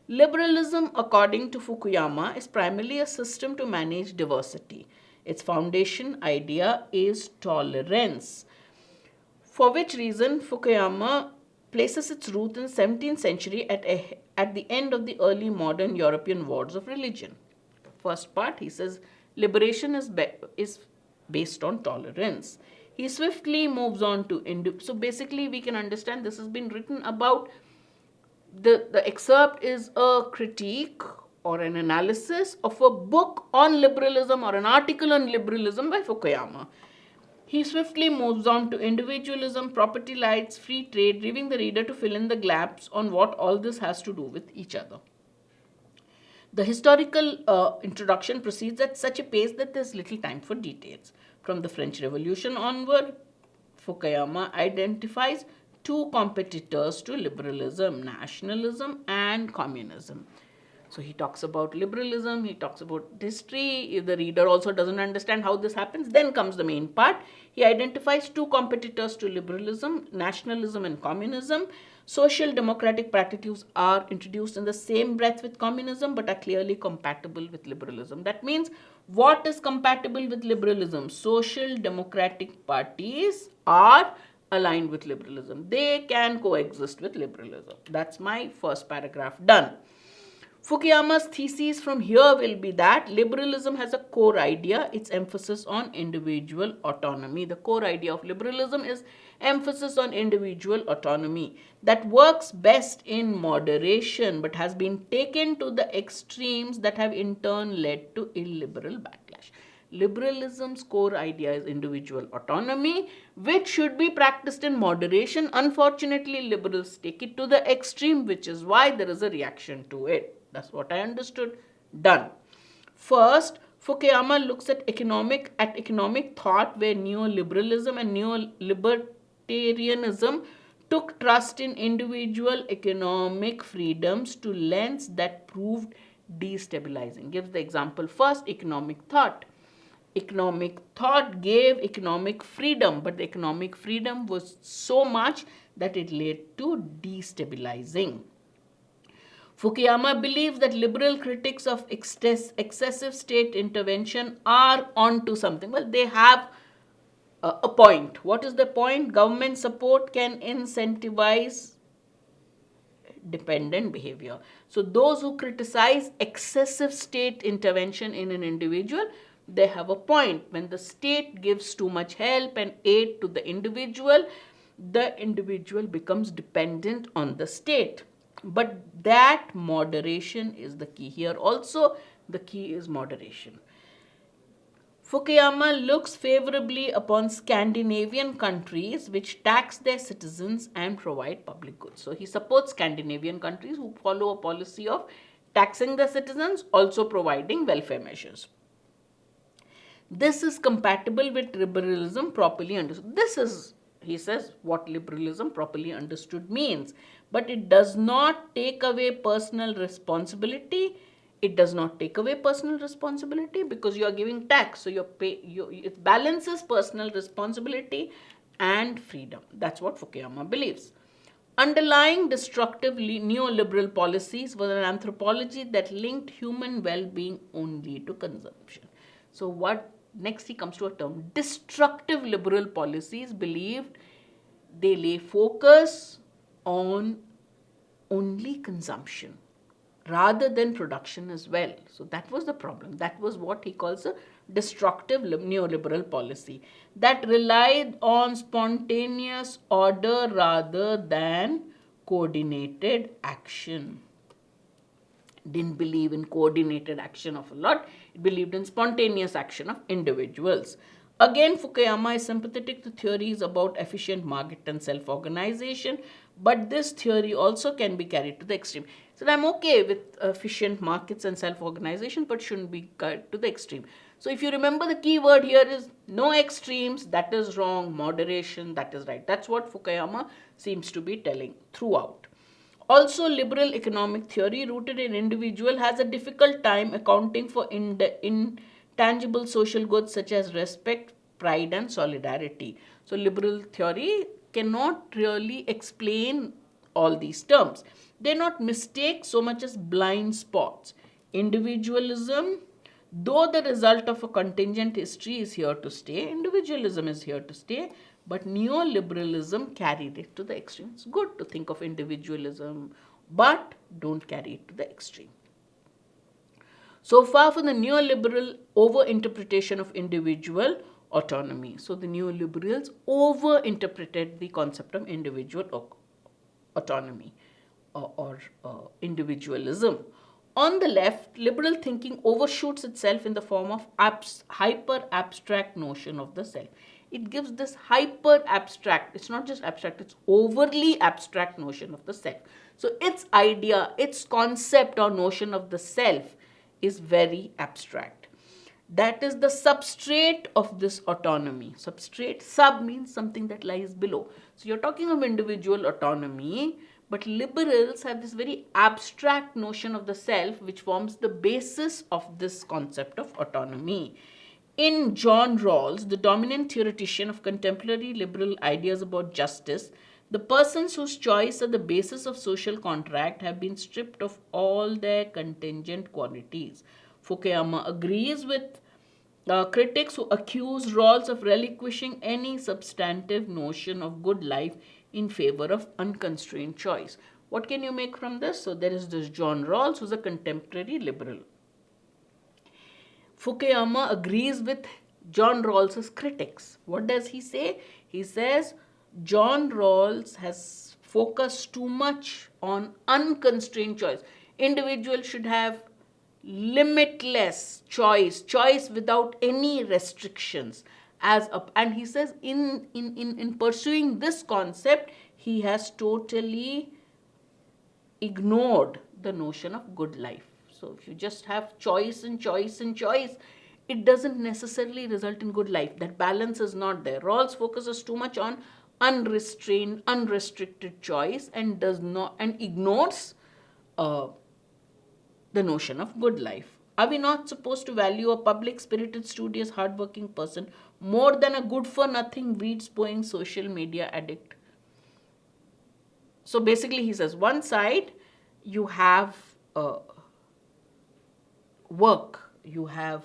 Liberalism, according to Fukuyama, is primarily a system to manage diversity. Its foundation idea is tolerance, for which reason Fukuyama places its root in the 17th century at the end of the early modern European wars of religion. First part, he says liberation is based on tolerance. He swiftly moves on to so basically we can understand this has been written about the excerpt is a critique or an analysis of a book on liberalism or an article on liberalism by Fukuyama. He swiftly moves on to individualism, property rights, free trade, leaving the reader to fill in the gaps on what all this has to do with each other. The historical introduction proceeds at such a pace that there's little time for details. From the French Revolution onward, Fukuyama identifies two competitors to liberalism: nationalism and communism. So he talks about liberalism, he talks about history. If the reader also doesn't understand how this happens, then comes the main part. He identifies two competitors to liberalism: nationalism and communism. Social democratic practices are introduced in the same breath with communism but are clearly compatible with liberalism. That means, what is compatible with liberalism? Social democratic parties are aligned with liberalism. They can coexist with liberalism. That's my first paragraph done. Fukuyama's thesis from here will be that liberalism has a core idea, its emphasis on individual autonomy. The core idea of liberalism is emphasis on individual autonomy that works best in moderation but has been taken to the extremes that have in turn led to illiberal backlash. Liberalism's core idea is individual autonomy, which should be practiced in moderation. Unfortunately, liberals take it to the extreme, which is why there is a reaction to it. That's what I understood. Done. First, Fukuyama looks at economic thought, where neoliberalism and neolibertarianism took trust in individual economic freedoms to lengths that proved destabilizing. Gives the example first: economic thought. Economic thought gave economic freedom, but the economic freedom was so much that it led to destabilizing. Fukuyama believes that liberal critics of excessive state intervention are onto something. Well, they have a point. What is the point? Government support can incentivize dependent behavior. So those who criticize excessive state intervention in an individual, they have a point. When the state gives too much help and aid to the individual becomes dependent on the state. But that moderation is the key. Here also the key is moderation. Fukuyama looks favorably upon Scandinavian countries which tax their citizens and provide public goods. So he supports Scandinavian countries who follow a policy of taxing the citizens, also providing welfare measures. This is compatible with liberalism properly understood. This is, he says, what liberalism properly understood means. But it does not take away personal responsibility. It does not take away personal responsibility because you are giving tax. So it balances personal responsibility and freedom. That's what Fukuyama believes. Underlying destructive neoliberal policies was an anthropology that linked human well-being only to consumption. So what next he comes to a term: destructive liberal policies believed they lay focus on only consumption rather than production as well. So that was the problem. That was what he calls a destructive neoliberal policy that relied on spontaneous order rather than coordinated action. Didn't believe in coordinated action of a lot. It believed in spontaneous action of individuals. Again, Fukuyama is sympathetic to theories about efficient market and self-organization, but this theory also can be carried to the extreme. So I'm okay with efficient markets and self-organization, but shouldn't be carried to the extreme. So if you remember, the key word here is no extremes. That is wrong. Moderation, that is right. That's what Fukuyama seems to be telling throughout. Also, liberal economic theory rooted in individual has a difficult time accounting for intangible social goods such as respect, pride and solidarity. So liberal theory cannot really explain all these terms. They're not mistakes so much as blind spots. Individualism, though the result of a contingent history, is here to stay. Individualism is here to stay, but neoliberalism carried it to the extreme. It's good to think of individualism, but don't carry it to the extreme. So far for the neoliberal over-interpretation of individual autonomy. So the neoliberals over-interpreted the concept of individual autonomy or individualism. On the left, liberal thinking overshoots itself in the form of hyper-abstract notion of the self. It gives this hyper-abstract, it's not just abstract, it's overly abstract notion of the self. So its idea, its concept or notion of the self is very abstract. That is the substrate of this autonomy. Substrate, sub means something that lies below. So you're talking of individual autonomy, but liberals have this very abstract notion of the self which forms the basis of this concept of autonomy. In John Rawls, the dominant theoretician of contemporary liberal ideas about justice, the persons whose choice are the basis of social contract have been stripped of all their contingent qualities. Fukuyama agrees with critics who accuse Rawls of relinquishing any substantive notion of good life in favor of unconstrained choice. What can you make from this? So there is this John Rawls, who's a contemporary liberal. Fukuyama agrees with John Rawls's critics. What does he say? He says John Rawls has focused too much on unconstrained choice. Individuals should have limitless choice without any restrictions. And he says in pursuing this concept, he has totally ignored the notion of good life. So if you just have choice and choice and choice, it doesn't necessarily result in good life. That balance is not there. Rawls focuses too much on unrestrained, unrestricted choice and ignores the notion of good life. Are we not supposed to value a public, spirited, studious, hardworking person more than a good-for-nothing, weed-spewing social media addict? So basically he says one side you have work, you have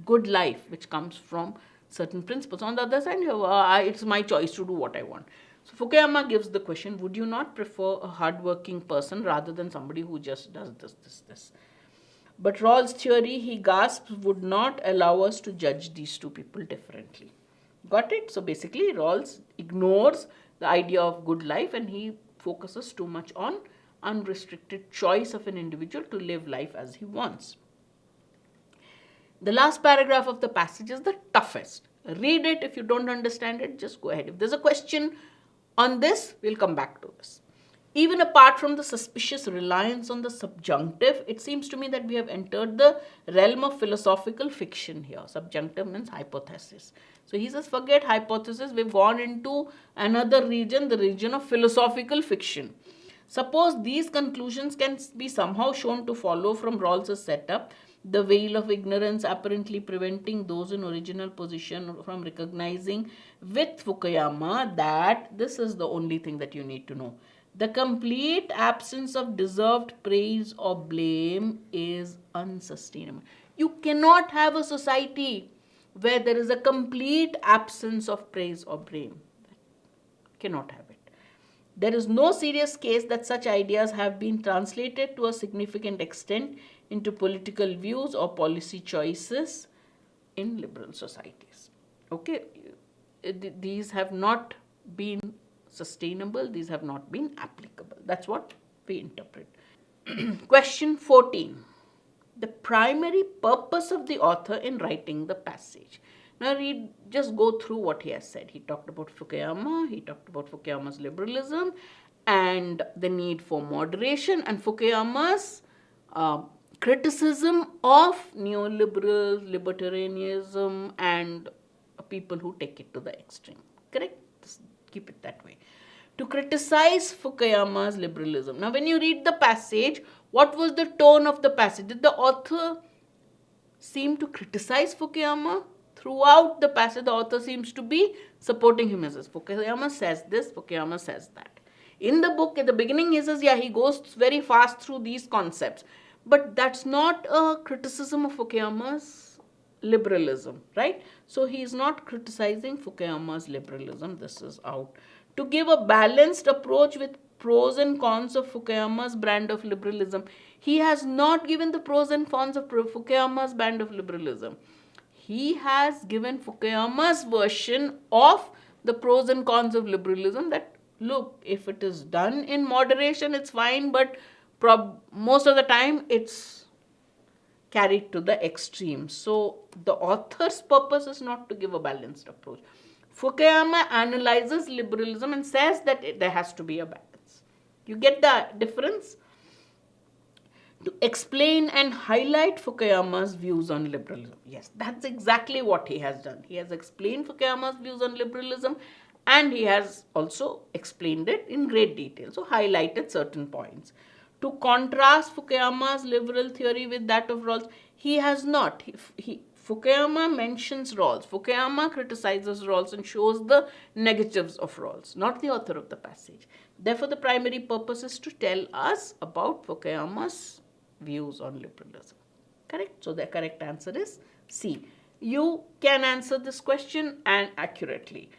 good life which comes from certain principles. On the other side, you have, it's my choice to do what I want. So Fukuyama gives the question, would you not prefer a hardworking person rather than somebody who just does this? But Rawls' theory, he gasps, would not allow us to judge these two people differently. Got it? So basically Rawls ignores the idea of good life and he focuses too much on unrestricted choice of an individual to live life as he wants. The last paragraph of the passage is the toughest. Read it. If you don't understand it, just go ahead. If there's a question on this, we'll come back to this. Even apart from the suspicious reliance on the subjunctive, it seems to me that we have entered the realm of philosophical fiction here. Subjunctive means hypothesis. So he says, forget hypothesis, we've gone into another region, the region of philosophical fiction. Suppose these conclusions can be somehow shown to follow from Rawls' setup, the veil of ignorance apparently preventing those in original position from recognizing with Fukuyama that this is the only thing that you need to know. The complete absence of deserved praise or blame is unsustainable. You cannot have a society where there is a complete absence of praise or blame. Cannot have it. There is no serious case that such ideas have been translated to a significant extent into political views or policy choices in liberal societies. Okay, these have not been sustainable, these have not been applicable. That's what we interpret. Question 14. The primary purpose of the author in writing the passage. Now just go through what he has said. He talked about Fukuyama, he talked about Fukuyama's liberalism and the need for moderation and Fukuyama's criticism of neoliberal libertarianism and people who take it to the extreme. Correct? Just keep it that way. To criticize Fukuyama's liberalism. Now when you read the passage, what was the tone of the passage? Did the author seem to criticize Fukuyama? Throughout the passage, the author seems to be supporting him. As Fukuyama says this, Fukuyama says that. In the book, at the beginning, he says, yeah, he goes very fast through these concepts. But that's not a criticism of Fukuyama's liberalism, right? So he is not criticizing Fukuyama's liberalism. This is out. To give a balanced approach with pros and cons of Fukuyama's brand of liberalism. He has not given the pros and cons of Fukuyama's brand of liberalism. He has given Fukuyama's version of the pros and cons of liberalism, that look, if it is done in moderation, it's fine, but most of the time it's carried to the extreme. So the author's purpose is not to give a balanced approach. Fukuyama analyzes liberalism and says that there has to be a balance. You get the difference? To explain and highlight Fukuyama's views on liberalism. Yes, that's exactly what he has done. He has explained Fukuyama's views on liberalism, and he has also explained it in great detail, so highlighted certain points. To contrast Fukuyama's liberal theory with that of Rawls, he has not. Fukuyama mentions Rawls. Fukuyama criticizes Rawls and shows the negatives of Rawls, not the author of the passage. Therefore, the primary purpose is to tell us about Fukuyama's views on liberalism. Correct? So the correct answer is C. You can answer this question and accurately.